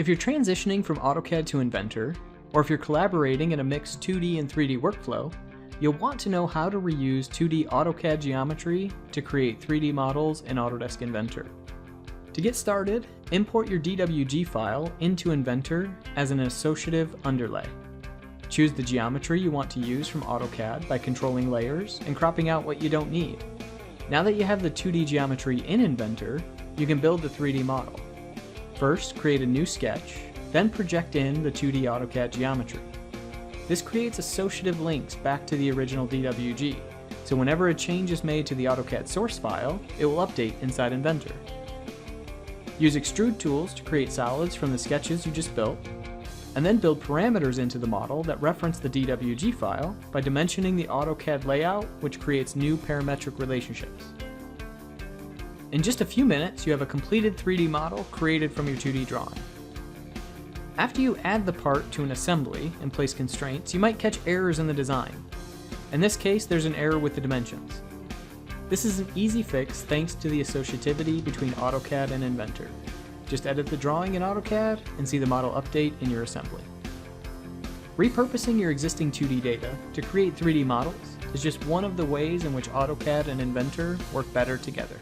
If you're transitioning from AutoCAD to Inventor, or if you're collaborating in a mixed 2D and 3D workflow, you'll want to know how to reuse 2D AutoCAD geometry to create 3D models in Autodesk Inventor. To get started, import your DWG file into Inventor as an associative underlay. Choose the geometry you want to use from AutoCAD by controlling layers and cropping out what you don't need. Now that you have the 2D geometry in Inventor, you can build the 3D model. First, create a new sketch, then project in the 2D AutoCAD geometry. This creates associative links back to the original DWG, so whenever a change is made to the AutoCAD source file, it will update inside Inventor. Use extrude tools to create solids from the sketches you just built, and then build parameters into the model that reference the DWG file by dimensioning the AutoCAD layout, which creates new parametric relationships. In just a few minutes, you have a completed 3D model created from your 2D drawing. After you add the part to an assembly and place constraints, you might catch errors in the design. In this case, there's an error with the dimensions. This is an easy fix thanks to the associativity between AutoCAD and Inventor. Just edit the drawing in AutoCAD and see the model update in your assembly. Repurposing your existing 2D data to create 3D models is just one of the ways in which AutoCAD and Inventor work better together.